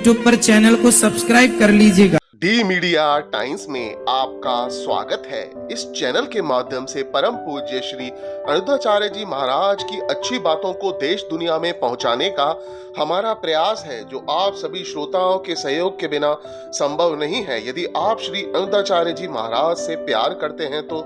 YouTube पर channel को subscribe कर लीजिएगा। डी मीडिया टाइम्स में आपका स्वागत है। इस चैनल के माध्यम से परम पूज्य श्री अनिरुद्धाचार्य जी महाराज की अच्छी बातों को देश दुनिया में पहुंचाने का हमारा प्रयास है, जो आप सभी श्रोताओं के सहयोग के बिना संभव नहीं है। यदि आप श्री अनिरुद्धाचार्य जी महाराज से प्यार करते हैं तो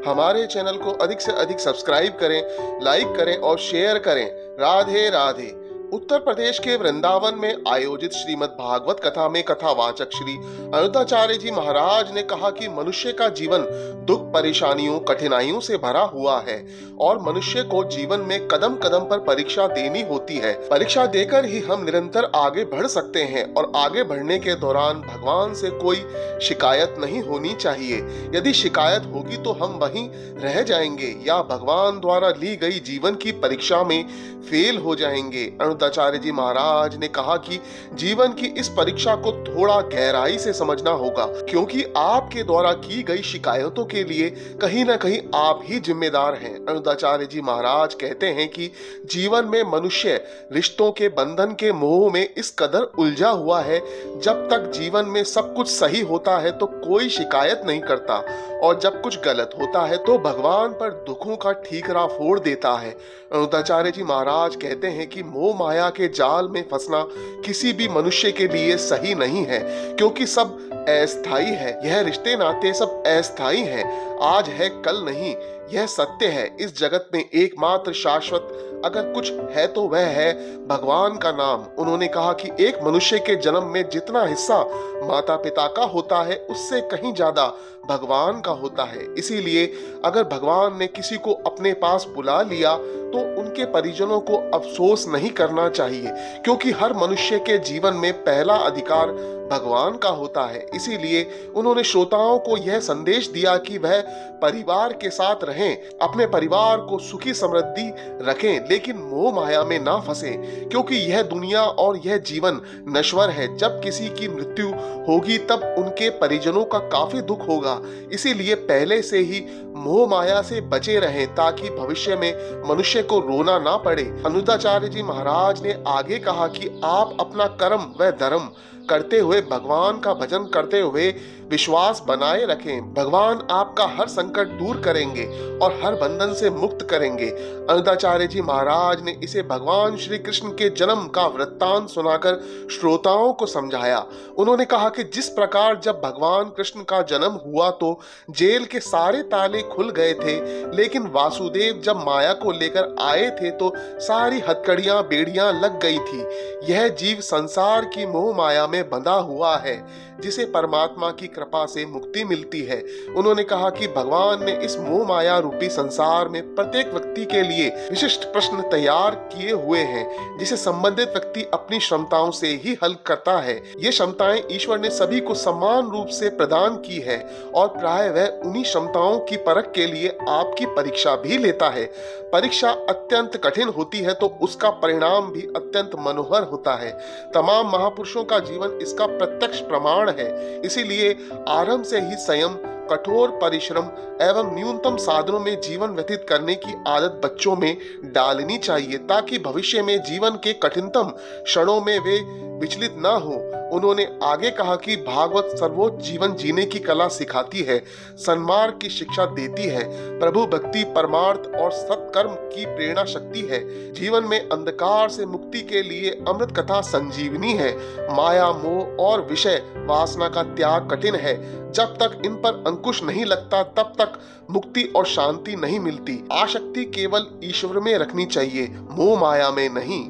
हमारे चैनल को अधिक से अधिक सब्सक्राइब करें, लाइक करें और शेयर करें। राधे राधे। उत्तर प्रदेश के वृंदावन में आयोजित श्रीमद् भागवत कथा में कथावाचक श्री अनिरुद्धाचार्य जी महाराज ने कहा कि मनुष्य का जीवन दुख, परेशानियों, कठिनाइयों से भरा हुआ है और मनुष्य को जीवन में कदम कदम पर परीक्षा देनी होती है। परीक्षा देकर ही हम निरंतर आगे बढ़ सकते हैं और आगे बढ़ने के दौरान भगवान से कोई शिकायत नहीं होनी चाहिए। यदि शिकायत होगी तो हम वहीं रह जाएंगे या भगवान द्वारा ली गई जीवन की परीक्षा में फेल हो जाएंगे। अनिरुद्धाचार्य जी महाराज ने कहा कि जीवन की इस परीक्षा को थोड़ा गहराई से समझना होगा, क्योंकि आपके द्वारा की गई शिकायतों के लिए कहीं ना कहीं आप ही जिम्मेदार हैं। अनिरुद्धाचार्य जी महाराज कहते हैं कि जीवन में मनुष्य रिश्तों के बंधन के मोह में इस कदर उलझा हुआ है, जब तक जीवन में सब कुछ सही होता है तो कोई शिकायत नहीं करता और जब कुछ गलत होता है तो भगवान पर दुखों का ठीकरा फोड़ देता है। अनिरुद्धाचार्य जी महाराज कहते हैं कि मोह माया के जाल में फंसना किसी भी मनुष्य के लिए सही नहीं है, क्योंकि सब अस्थाई है। यह रिश्ते नाते सब अस्थाई हैं, आज है कल नहीं, यह सत्य है। इस जगत में एकमात्र शाश्वत अगर कुछ है तो वह है भगवान का नाम। उन्होंने कहा कि एक मनुष्य के जन्म में जितना हिस्सा माता पिता का होता है, उससे कहीं ज्यादा भगवान का होता है। इसीलिए अगर भगवान ने किसी को अपने पास बुला लिया तो उनके परिजनों को अफसोस नहीं करना चाहिए, क्योंकि हर मनुष्य के जीवन में पहला अधिकार भगवान का होता है। इसीलिए उन्होंने श्रोताओं को यह संदेश दिया कि वह परिवार के साथ रहें, अपने परिवार को सुखी समृद्धि रखें, लेकिन मोह माया में ना फंसे, क्योंकि यह दुनिया और यह जीवन नश्वर है। जब किसी की मृत्यु होगी तब उनके परिजनों का काफी दुख होगा। इसीलिए पहले से ही मोह माया से बचे रहें, ताकि भविष्य में मनुष्य को रोना ना पड़े। अनिरुद्धाचार्य जी महाराज ने आगे कहा कि आप अपना कर्म व धर्म करते हुए, भगवान का भजन करते हुए विश्वास बनाए रखें। भगवान आपका हर संकट दूर करेंगे और हर बंधन से मुक्त करेंगे। अनिरुद्धाचार्य जी महाराज ने इसे भगवान श्री कृष्ण के जन्म का वृत्तांत सुनाकर श्रोताओं को समझाया। उन्होंने कहा कि जिस प्रकार जब भगवान कृष्ण का जन्म हुआ तो जेल के सारे ताले खुल गए थे, लेकिन वासुदेव जब माया को लेकर आए थे तो सारी हथकड़ियां बेड़ियां लग गई थी। यह जीव संसार की मोह माया में बंधा हुआ है, जिसे परमात्मा की कृपा से मुक्ति मिलती है। उन्होंने कहा कि भगवान ने इस मोह माया रूपी संसार में प्रत्येक व्यक्ति के लिए विशिष्ट प्रश्न तैयार किए हुए हैं, जिसे संबंधित व्यक्ति अपनी क्षमताओं से ही हल करता है। ये क्षमताएं ईश्वर ने सभी को समान रूप से प्रदान की है और प्राय वह उन्हीं क्षमताओं की परख के लिए आपकी परीक्षा भी लेता है। परीक्षा अत्यंत कठिन होती है तो उसका परिणाम भी अत्यंत मनोहर होता है। तमाम महापुरुषों का जीवन इसका प्रत्यक्ष प्रमाण है। इसीलिए आरंभ से ही संयम, कठोर परिश्रम एवं न्यूनतम साधनों में जीवन व्यतीत करने की आदत बच्चों में डालनी चाहिए, ताकि भविष्य में जीवन के कठिनतम क्षणों में वे विचलित ना हो। उन्होंने आगे कहा कि भागवत सर्वोच्च जीवन जीने की कला सिखाती है, सन्मार्ग की शिक्षा देती है, प्रभु भक्ति, परमार्थ और सत्कर्म की प्रेरणा शक्ति है। जीवन में अंधकार से मुक्ति के लिए अमृत कथा संजीवनी है। माया, मोह और विषय वासना का त्याग कठिन है। जब तक इन पर अंकुश नहीं लगता तब तक मुक्ति और शांति नहीं मिलती। आसक्ति केवल ईश्वर में रखनी चाहिए, मोह माया में नहीं।